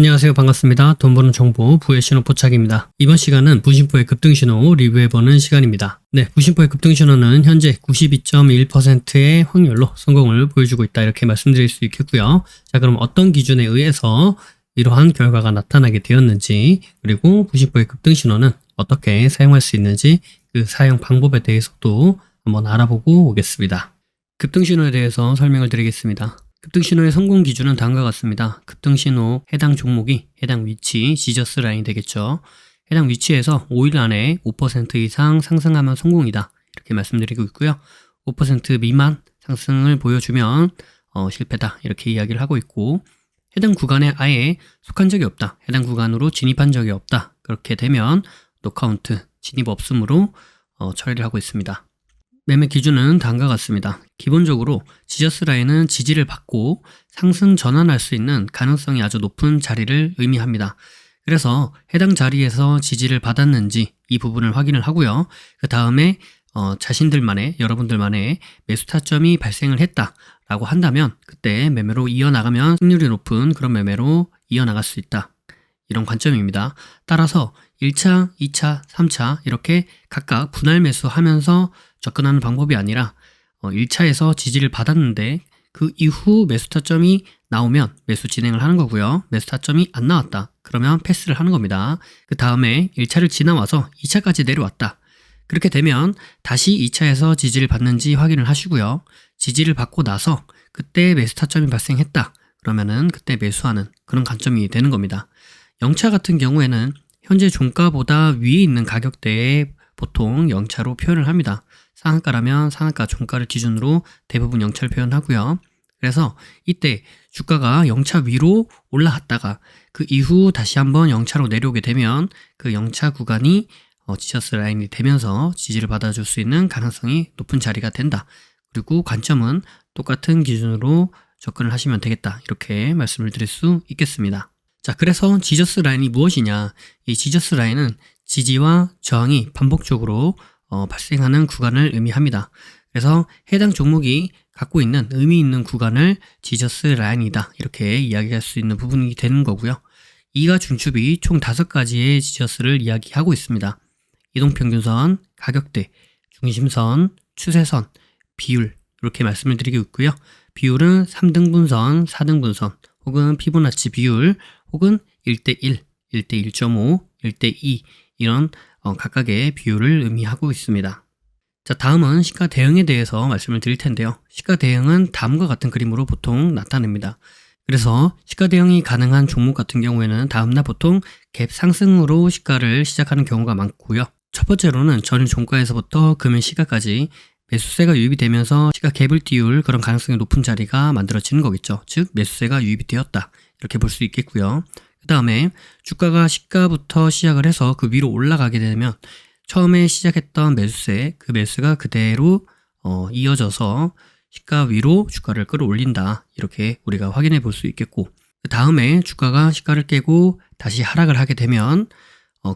안녕하세요. 반갑습니다. 돈 버는 정보 부의 신호 포착입니다. 이번 시간은 부심포의 급등신호 리뷰해보는 시간입니다. 네, 부심포의 급등신호는 현재 92.1%의 확률로 성공을 보여주고 있다 이렇게 말씀드릴 수 있겠고요. 자, 그럼 어떤 기준에 의해서 이러한 결과가 나타나게 되었는지, 그리고 부심포의 급등신호는 어떻게 사용할 수 있는지 그 사용 방법에 대해서도 한번 알아보고 오겠습니다. 급등신호에 대해서 설명을 드리겠습니다. 급등신호의 성공 기준은 다음과 같습니다. 급등신호 해당 종목이 해당 위치, 지저스 라인이 되겠죠. 해당 위치에서 5일 안에 5% 이상 상승하면 성공이다 이렇게 말씀드리고 있고요. 5% 미만 상승을 보여주면 실패다 이렇게 이야기를 하고 있고, 해당 구간에 아예 속한 적이 없다, 해당 구간으로 진입한 적이 없다, 그렇게 되면 노카운트, 진입 없음으로 처리를 하고 있습니다. 매매 기준은 다음과 같습니다. 기본적으로 지저스 라인은 지지를 받고 상승 전환할 수 있는 가능성이 아주 높은 자리를 의미합니다. 그래서 해당 자리에서 지지를 받았는지 이 부분을 확인을 하고요. 그 다음에 자신들만의, 여러분들만의 매수 타점이 발생을 했다라고 한다면 그때 매매로 이어나가면 승률이 높은 그런 매매로 이어나갈 수 있다, 이런 관점입니다. 따라서 1차, 2차, 3차 이렇게 각각 분할 매수하면서 접근하는 방법이 아니라 1차에서 지지를 받았는데 그 이후 매수 타점이 나오면 매수 진행을 하는 거고요. 매수 타점이 안 나왔다 그러면 패스를 하는 겁니다. 그 다음에 1차를 지나와서 2차까지 내려왔다, 그렇게 되면 다시 2차에서 지지를 받는지 확인을 하시고요. 지지를 받고 나서 그때 매수 타점이 발생했다 그러면은 그때 매수하는 그런 관점이 되는 겁니다. 0차 같은 경우에는 현재 종가보다 위에 있는 가격대에 보통 0차로 표현을 합니다. 상한가라면 상한가 종가를 기준으로 대부분 0차를 표현하고요. 그래서 이때 주가가 0차 위로 올라갔다가 그 이후 다시 한번 0차로 내려오게 되면 그 0차 구간이 지저스 라인이 되면서 지지를 받아줄 수 있는 가능성이 높은 자리가 된다. 그리고 관점은 똑같은 기준으로 접근을 하시면 되겠다, 이렇게 말씀을 드릴 수 있겠습니다. 자, 그래서 지저스 라인이 무엇이냐? 이 지저스 라인은 지지와 저항이 반복적으로 발생하는 구간을 의미합니다. 그래서 해당 종목이 갖고 있는 의미 있는 구간을 지저스 라인이다 이렇게 이야기할 수 있는 부분이 되는 거고요. 이가 중첩이 총 5가지의 지저스를 이야기하고 있습니다. 이동평균선, 가격대, 중심선, 추세선, 비율 이렇게 말씀을 드리고 있고요. 비율은 3등분선, 4등분선, 혹은 피보나치 비율, 혹은 1대1, 1대1.5, 1대2 이런 각각의 비율을 의미하고 있습니다. 자, 다음은 시가 대응에 대해서 말씀을 드릴 텐데요. 시가 대응은 다음과 같은 그림으로 보통 나타냅니다. 그래서 시가 대응이 가능한 종목 같은 경우에는 다음날 보통 갭 상승으로 시가를 시작하는 경우가 많고요. 첫 번째로는 전일 종가에서부터 금일 시가까지 매수세가 유입이 되면서 시가 갭을 띄울 그런 가능성이 높은 자리가 만들어지는 거겠죠. 즉 매수세가 유입이 되었다 이렇게 볼 수 있겠고요. 그 다음에 주가가 시가부터 시작을 해서 그 위로 올라가게 되면 처음에 시작했던 매수세, 그 매수가 그대로 이어져서 시가 위로 주가를 끌어올린다 이렇게 우리가 확인해 볼 수 있겠고, 그 다음에 주가가 시가를 깨고 다시 하락을 하게 되면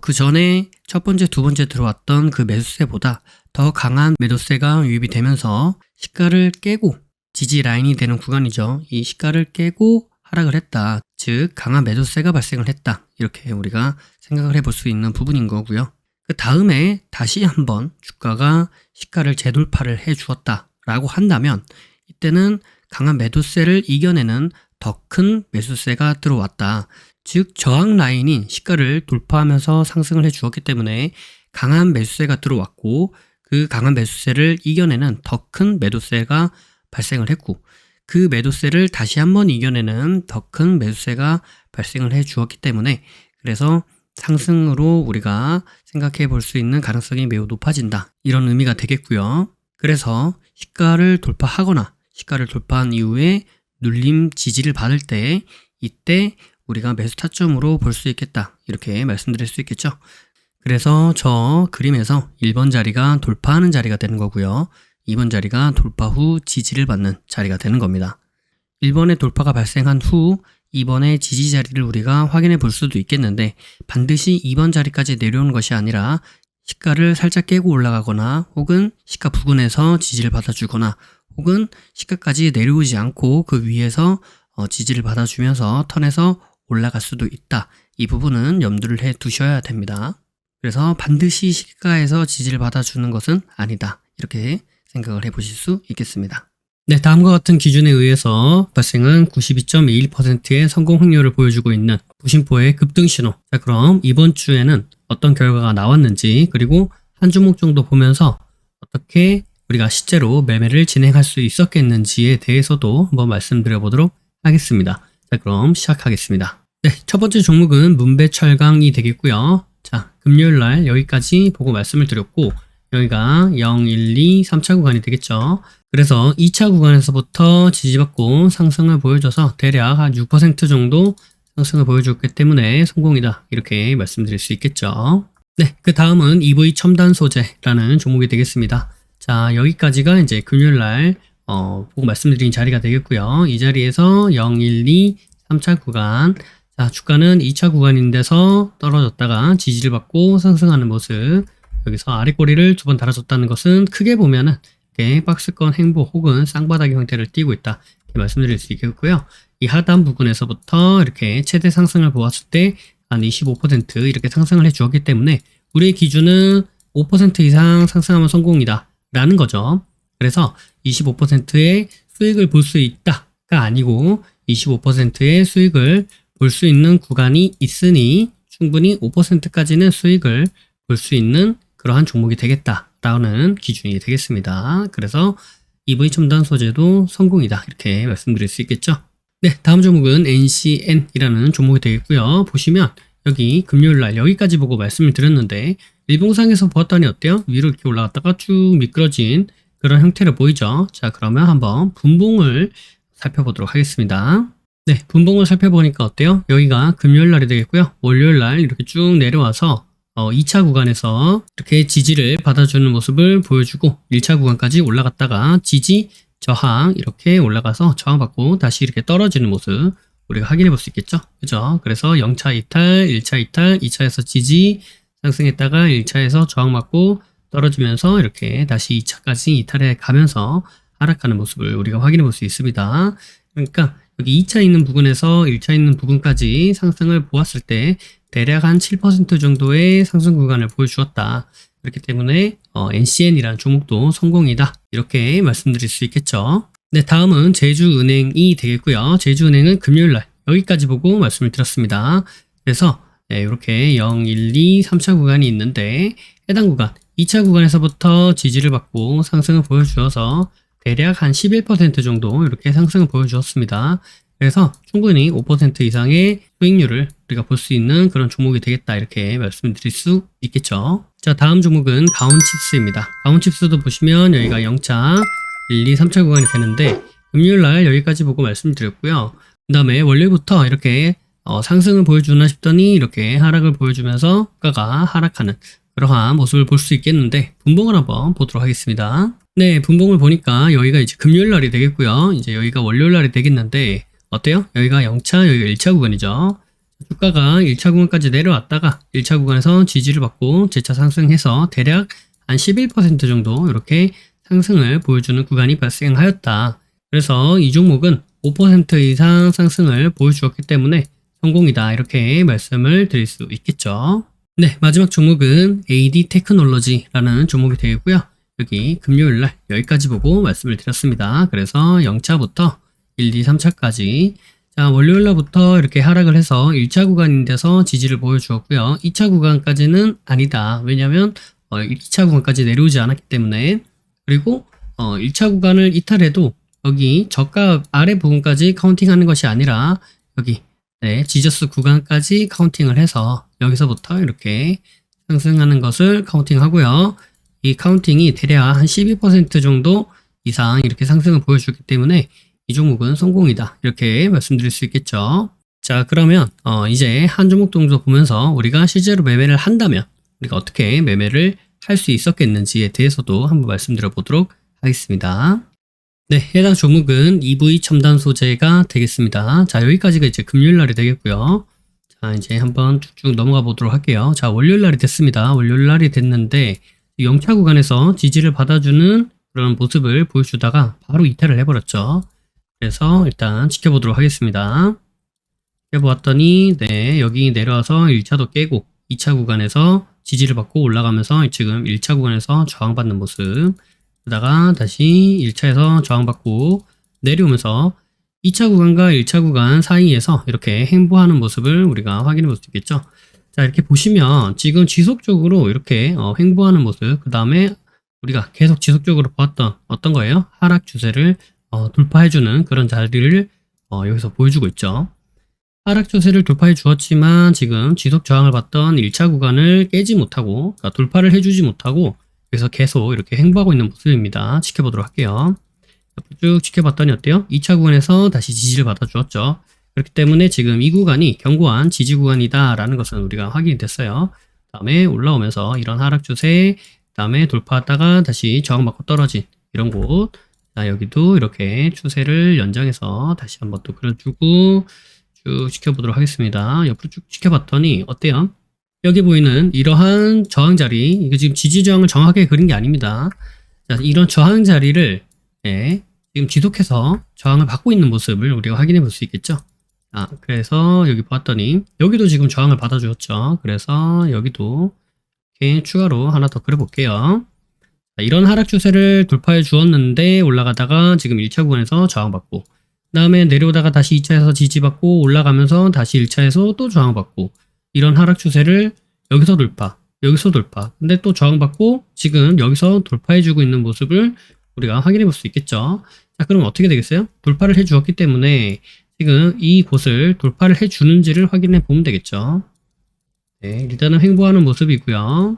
그 전에 첫 번째, 두 번째 들어왔던 그 매수세보다 더 강한 매도세가 유입이 되면서 시가를 깨고 지지 라인이 되는 구간이죠. 이 시가를 깨고 하락을 했다, 즉 강한 매도세가 발생을 했다 이렇게 우리가 생각을 해볼 수 있는 부분인 거고요. 그 다음에 다시 한번 주가가 시가를 재돌파를 해 주었다 라고 한다면 이때는 강한 매도세를 이겨내는 더 큰 매수세가 들어왔다, 즉 저항 라인인 시가를 돌파하면서 상승을 해 주었기 때문에 강한 매수세가 들어왔고 그 강한 매수세를 이겨내는 더 큰 매도세가 발생을 했고 그 매도세를 다시 한번 이겨내는 더 큰 매수세가 발생을 해 주었기 때문에 그래서 상승으로 우리가 생각해 볼 수 있는 가능성이 매우 높아진다 이런 의미가 되겠고요. 그래서 시가를 돌파하거나 시가를 돌파한 이후에 눌림 지지를 받을 때 이때 우리가 매수 타점으로 볼 수 있겠다 이렇게 말씀드릴 수 있겠죠. 그래서 저 그림에서 1번 자리가 돌파하는 자리가 되는 거고요. 2번 자리가 돌파 후 지지를 받는 자리가 되는 겁니다. 1번의 돌파가 발생한 후 2번의 지지 자리를 우리가 확인해 볼 수도 있겠는데 반드시 2번 자리까지 내려오는 것이 아니라 시가를 살짝 깨고 올라가거나 혹은 시가 부근에서 지지를 받아주거나 혹은 시가까지 내려오지 않고 그 위에서 지지를 받아주면서 턴에서 올라갈 수도 있다. 이 부분은 염두를 해 두셔야 됩니다. 그래서 반드시 시가에서 지지를 받아주는 것은 아니다. 이렇게 생각을 해보실 수 있겠습니다. 네, 다음과 같은 기준에 의해서 발생은 92.21%의 성공 확률을 보여주고 있는 부심포의 급등 신호. 자, 그럼 이번 주에는 어떤 결과가 나왔는지, 그리고 한 주목 정도 보면서 어떻게 우리가 실제로 매매를 진행할 수 있었겠는지에 대해서도 한번 말씀드려 보도록 하겠습니다. 자, 그럼 시작하겠습니다. 네, 첫 번째 종목은 문배철강이 되겠고요. 자, 금요일 날 여기까지 보고 말씀을 드렸고, 여기가 0, 1, 2, 3차 구간이 되겠죠. 그래서 2차 구간에서부터 지지받고 상승을 보여줘서 대략 한 6% 정도 상승을 보여줬기 때문에 성공이다. 이렇게 말씀드릴 수 있겠죠. 네, 그 다음은 EV 첨단 소재라는 종목이 되겠습니다. 자, 여기까지가 이제 금요일 날 보고 말씀드린 자리가 되겠고요. 이 자리에서 0, 1, 2, 3차 구간. 자, 주가는 2차 구간인데서 떨어졌다가 지지를 받고 상승하는 모습. 여기서 아래 꼬리를 두 번 달아줬다는 것은 크게 보면은 이렇게 박스권 행보 혹은 쌍바닥의 형태를 띠고 있다. 이렇게 말씀드릴 수 있겠고요. 이 하단 부분에서부터 이렇게 최대 상승을 보았을 때 한 25% 이렇게 상승을 해 주었기 때문에 우리의 기준은 5% 이상 상승하면 성공이다 라는 거죠. 그래서 25%의 수익을 볼 수 있다가 아니고 25%의 수익을 볼 수 있는 구간이 있으니 충분히 5%까지는 수익을 볼 수 있는 그러한 종목이 되겠다라는 기준이 되겠습니다. 그래서 EV 첨단 소재도 성공이다 이렇게 말씀드릴 수 있겠죠. 네, 다음 종목은 NCN이라는 종목이 되겠고요. 보시면 여기 금요일날 여기까지 보고 말씀을 드렸는데 일봉상에서 보았더니 어때요? 위로 이렇게 올라갔다가 쭉 미끄러진 그런 형태를 보이죠. 자, 그러면 한번 분봉을 살펴보도록 하겠습니다. 네, 분봉을 살펴보니까 어때요? 여기가 금요일날이 되겠고요. 월요일날 이렇게 쭉 내려와서 2차 구간에서 이렇게 지지를 받아주는 모습을 보여주고 1차 구간까지 올라갔다가 지지, 저항 이렇게 올라가서 저항받고 다시 이렇게 떨어지는 모습 우리가 확인해 볼 수 있겠죠. 그죠? 그래서 0차 이탈, 1차 이탈, 2차에서 지지, 상승했다가 1차에서 저항받고 떨어지면서 이렇게 다시 2차까지 이탈해 가면서 하락하는 모습을 우리가 확인해 볼 수 있습니다. 그러니까 여기 2차 있는 부분에서 1차 있는 부분까지 상승을 보았을 때 대략 한 7% 정도의 상승 구간을 보여주었다. 그렇기 때문에 NCN이라는 종목도 성공이다. 이렇게 말씀드릴 수 있겠죠. 네, 다음은 제주은행이 되겠고요. 제주은행은 금요일날 여기까지 보고 말씀을 드렸습니다. 그래서 네, 이렇게 0, 1, 2, 3차 구간이 있는데 해당 구간 2차 구간에서부터 지지를 받고 상승을 보여주어서 대략 한 11% 정도 이렇게 상승을 보여주었습니다. 그래서 충분히 5% 이상의 수익률을 우리가 볼 수 있는 그런 종목이 되겠다 이렇게 말씀드릴 수 있겠죠. 자, 다음 종목은 가온칩스입니다. 가온칩스도 보시면 여기가 0차, 1, 2, 3차 구간이 되는데 금요일날 여기까지 보고 말씀드렸고요. 그 다음에 월요일부터 이렇게 상승을 보여주나 싶더니 이렇게 하락을 보여주면서 주가가 하락하는 그러한 모습을 볼 수 있겠는데 분봉을 한번 보도록 하겠습니다. 네, 분봉을 보니까 여기가 이제 금요일날이 되겠고요. 이제 여기가 월요일날이 되겠는데 어때요? 여기가 0차, 여기가 1차 구간이죠. 주가가 1차 구간까지 내려왔다가 1차 구간에서 지지를 받고 재차 상승해서 대략 한 11% 정도 이렇게 상승을 보여주는 구간이 발생하였다. 그래서 이 종목은 5% 이상 상승을 보여주었기 때문에 성공이다. 이렇게 말씀을 드릴 수 있겠죠. 네, 마지막 종목은 AD 테크놀로지라는 종목이 되겠고요. 여기 금요일날 여기까지 보고 말씀을 드렸습니다. 그래서 0차부터 1, 2, 3차까지 자, 월요일날부터 이렇게 하락을 해서 1차 구간인데서 지지를 보여주었고요. 2차 구간까지는 아니다. 왜냐하면 2차 구간까지 내려오지 않았기 때문에 그리고 1차 구간을 이탈해도 여기 저가 아래 부분까지 카운팅하는 것이 아니라 여기 네, 지저스 구간까지 카운팅을 해서 여기서부터 이렇게 상승하는 것을 카운팅하고요. 이 카운팅이 대략 한 12% 정도 이상 이렇게 상승을 보여주기 때문에 이 종목은 성공이다. 이렇게 말씀드릴 수 있겠죠. 자, 그러면 이제 한 종목 정도 보면서 우리가 실제로 매매를 한다면 우리가 어떻게 매매를 할 수 있었겠는지에 대해서도 한번 말씀드려 보도록 하겠습니다. 네, 해당 종목은 EV 첨단 소재가 되겠습니다. 자, 여기까지가 이제 금요일 날이 되겠고요. 자, 이제 한번 쭉쭉 넘어가 보도록 할게요. 자, 월요일 날이 됐습니다. 월요일 날이 됐는데 0차 구간에서 지지를 받아주는 그런 모습을 보여주다가 바로 이탈을 해버렸죠. 그래서 일단 지켜보도록 하겠습니다. 해보았더니 네, 여기 내려와서 1차도 깨고 2차 구간에서 지지를 받고 올라가면서 지금 1차 구간에서 저항받는 모습, 그러다가 다시 1차에서 저항받고 내려오면서 2차 구간과 1차 구간 사이에서 이렇게 행보하는 모습을 우리가 확인해 볼 수 있겠죠. 자, 이렇게 보시면 지금 지속적으로 이렇게 행보하는 모습, 그 다음에 우리가 계속 지속적으로 보았던 어떤 거예요? 하락 추세를 돌파해주는 그런 자리를 여기서 보여주고 있죠. 하락 추세를 돌파해 주었지만 지금 지속 저항을 받던 1차 구간을 깨지 못하고, 그러니까 돌파를 해주지 못하고 그래서 계속 이렇게 행보하고 있는 모습입니다. 지켜보도록 할게요. 쭉 지켜봤더니 어때요? 2차 구간에서 다시 지지를 받아 주었죠. 그렇기 때문에 지금 이 구간이 견고한 지지 구간이다 라는 것은 우리가 확인이 됐어요. 다음에 올라오면서 이런 하락 추세, 다음에 돌파하다가 다시 저항받고 떨어진 이런 곳, 자, 여기도 이렇게 추세를 연장해서 다시 한번 또 그려주고 쭉 지켜보도록 하겠습니다. 옆으로 쭉 지켜봤더니 어때요? 여기 보이는 이러한 저항 자리, 이거 지금 지지 저항을 정확하게 그린 게 아닙니다. 자, 이런 저항 자리를 지금 지속해서 저항을 받고 있는 모습을 우리가 확인해 볼 수 있겠죠. 그래서 여기 봤더니 여기도 지금 저항을 받아주었죠. 그래서 여기도 이렇게 추가로 하나 더 그려볼게요. 자, 이런 하락 추세를 돌파해 주었는데 올라가다가 지금 1차 구간에서 저항받고, 그 다음에 내려오다가 다시 2차에서 지지받고 올라가면서 다시 1차에서 또 저항받고, 이런 하락 추세를 여기서 돌파, 여기서 돌파, 근데 또 저항받고 지금 여기서 돌파해주고 있는 모습을 우리가 확인해 볼 수 있겠죠. 자, 그럼 어떻게 되겠어요? 돌파를 해 주었기 때문에 지금 이 곳을 돌파를 해 주는지를 확인해 보면 되겠죠. 네, 일단은 횡보하는 모습이고요.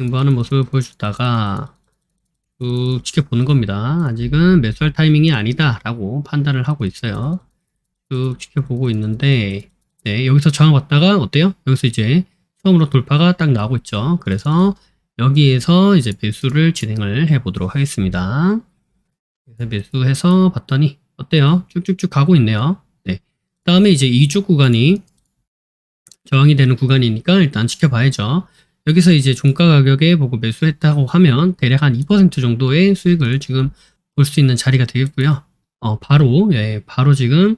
횡보하는 모습을 보여주다가 쭉 지켜보는 겁니다. 아직은 매수할 타이밍이 아니다 라고 판단을 하고 있어요. 쭉 지켜보고 있는데, 네, 여기서 저항 왔다가 어때요? 여기서 이제 처음으로 돌파가 딱 나오고 있죠. 그래서 여기에서 이제 매수를 진행을 해 보도록 하겠습니다. 그래서 매수해서 봤더니 어때요? 쭉쭉쭉 가고 있네요. 네. 다음에 이제 이쪽 구간이 저항이 되는 구간이니까 일단 지켜봐야죠. 여기서 이제 종가 가격에 보고 매수했다고 하면 대략 한 2% 정도의 수익을 지금 볼 수 있는 자리가 되겠고요. 바로 지금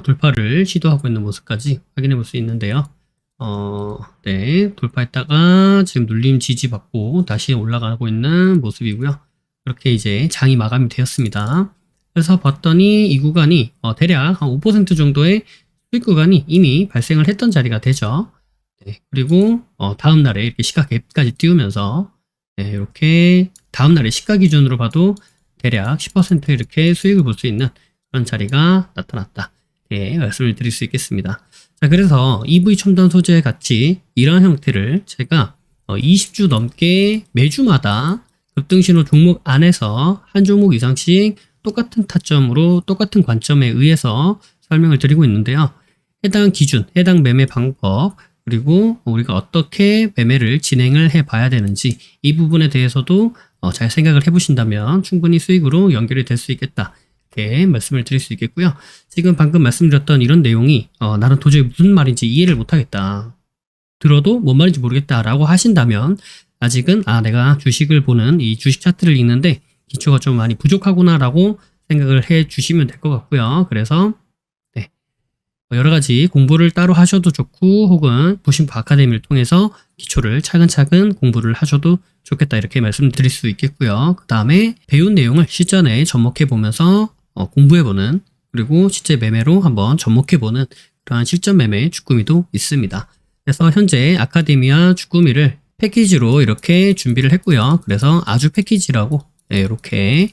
돌파를 시도하고 있는 모습까지 확인해 볼 수 있는데요. 네, 돌파했다가 지금 눌림 지지받고 다시 올라가고 있는 모습이고요. 그렇게 이제 장이 마감이 되었습니다. 그래서 봤더니 이 구간이 대략 한 5% 정도의 수익 구간이 이미 발생을 했던 자리가 되죠. 네, 그리고 다음날에 이렇게 시가 갭까지 띄우면서 네, 이렇게 다음날에 시가 기준으로 봐도 대략 10% 이렇게 수익을 볼 수 있는 그런 자리가 나타났다. 네, 말씀을 드릴 수 있겠습니다. 자, 그래서 EV 첨단 소재 같이 이런 형태를 제가 20주 넘게 매주마다 급등신호 종목 안에서 한 종목 이상씩 똑같은 타점으로 똑같은 관점에 의해서 설명을 드리고 있는데요. 해당 기준, 해당 매매 방법, 그리고 우리가 어떻게 매매를 진행을 해 봐야 되는지 이 부분에 대해서도 잘 생각을 해 보신다면 충분히 수익으로 연결이 될 수 있겠다. 이렇게 말씀을 드릴 수 있겠고요. 지금 방금 말씀드렸던 이런 내용이 나는 도저히 무슨 말인지 이해를 못하겠다, 들어도 뭔 말인지 모르겠다 라고 하신다면 아직은 내가 주식을 보는 이 주식 차트를 읽는데 기초가 좀 많이 부족하구나 라고 생각을 해 주시면 될 것 같고요. 그래서 네, 여러 가지 공부를 따로 하셔도 좋고 혹은 부신포 아카데미를 통해서 기초를 차근차근 공부를 하셔도 좋겠다, 이렇게 말씀드릴 수 있겠고요. 그 다음에 배운 내용을 실전에 접목해 보면서 공부해보는, 그리고 실제 매매로 한번 접목해보는 그러한 실전 매매 주꾸미도 있습니다. 그래서 현재 아카데미와 주꾸미를 패키지로 이렇게 준비를 했고요. 그래서 아주 패키지라고 이렇게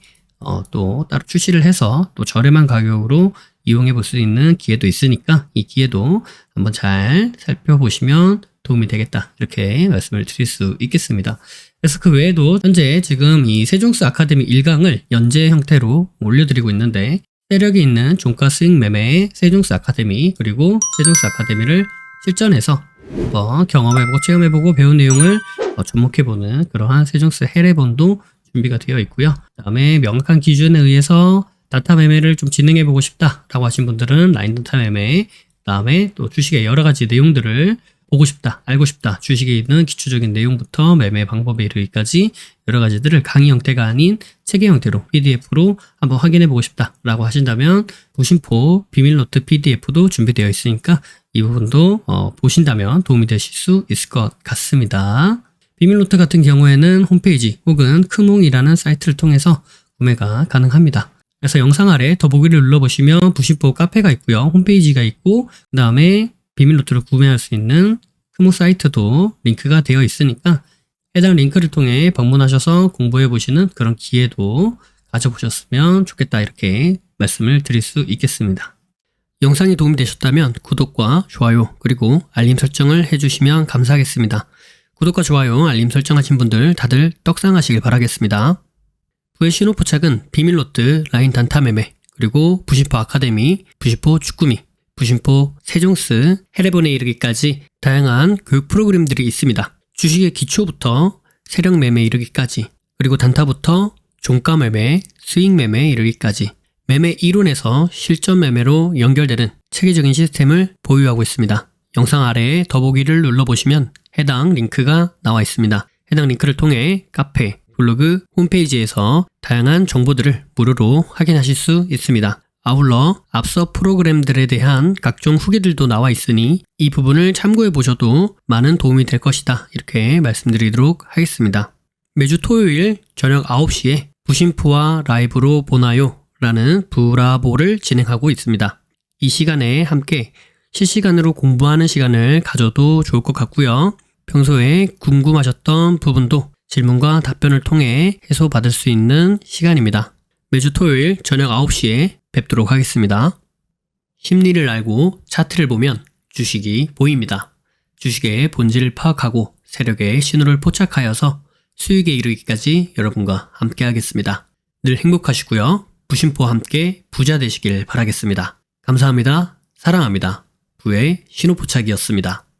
또 따로 출시를 해서 또 저렴한 가격으로 이용해 볼 수 있는 기회도 있으니까 이 기회도 한번 잘 살펴보시면 도움이 되겠다, 이렇게 말씀을 드릴 수 있겠습니다. 그래서 그 외에도 현재 지금 이 세종스 아카데미 1강을 연재 형태로 올려드리고 있는데, 세력이 있는 종가 수익 매매의 세종스 아카데미, 그리고 세종스 아카데미를 실전에서 한번 경험해보고 체험해보고 배운 내용을 접목해보는 그러한 세종스 해례본도 준비가 되어 있고요. 그 다음에 명확한 기준에 의해서 다타 매매를 좀 진행해보고 싶다 라고 하신 분들은 라인 다타 매매, 그 다음에 또 주식의 여러가지 내용들을 보고 싶다, 알고 싶다, 주식에 있는 기초적인 내용부터 매매 방법에 이르기까지 여러 가지들을 강의 형태가 아닌 책의 형태로 PDF로 한번 확인해 보고 싶다 라고 하신다면 부심포 비밀노트 PDF도 준비되어 있으니까 이 부분도 보신다면 도움이 되실 수 있을 것 같습니다. 비밀노트 같은 경우에는 홈페이지 혹은 크몽이라는 사이트를 통해서 구매가 가능합니다. 그래서 영상 아래 더보기를 눌러보시면 부심포 카페가 있고요. 홈페이지가 있고 그 다음에 비밀노트를 구매할 수 있는 크몽 사이트도 링크가 되어 있으니까 해당 링크를 통해 방문하셔서 공부해 보시는 그런 기회도 가져보셨으면 좋겠다 이렇게 말씀을 드릴 수 있겠습니다. 영상이 도움이 되셨다면 구독과 좋아요 그리고 알림 설정을 해주시면 감사하겠습니다. 구독과 좋아요 알림 설정하신 분들 다들 떡상하시길 바라겠습니다. 부의 신호포착은 비밀노트 라인 단타 매매 그리고 부심포 아카데미, 부심포 축구미, 부심포 세종스, 해례본에 이르기까지 다양한 교육 프로그램들이 있습니다. 주식의 기초부터 세력 매매에 이르기까지 그리고 단타부터 종가 매매, 수익 매매에 이르기까지 매매 이론에서 실전 매매로 연결되는 체계적인 시스템을 보유하고 있습니다. 영상 아래에 더보기를 눌러보시면 해당 링크가 나와 있습니다. 해당 링크를 통해 카페, 블로그, 홈페이지에서 다양한 정보들을 무료로 확인하실 수 있습니다. 아울러 앞서 프로그램들에 대한 각종 후기들도 나와 있으니 이 부분을 참고해 보셔도 많은 도움이 될 것이다 이렇게 말씀드리도록 하겠습니다. 매주 토요일 저녁 9시에 부심포와 라이브로 보나요? 라는 부라보를 진행하고 있습니다. 이 시간에 함께 실시간으로 공부하는 시간을 가져도 좋을 것 같고요. 평소에 궁금하셨던 부분도 질문과 답변을 통해 해소받을 수 있는 시간입니다. 매주 토요일 저녁 9시에 뵙도록 하겠습니다. 심리를 알고 차트를 보면 주식이 보입니다. 주식의 본질을 파악하고 세력의 신호를 포착하여서 수익에 이르기까지 여러분과 함께 하겠습니다. 늘 행복하시고요. 부심포와 함께 부자 되시길 바라겠습니다. 감사합니다. 사랑합니다. 부의 신호포착이었습니다.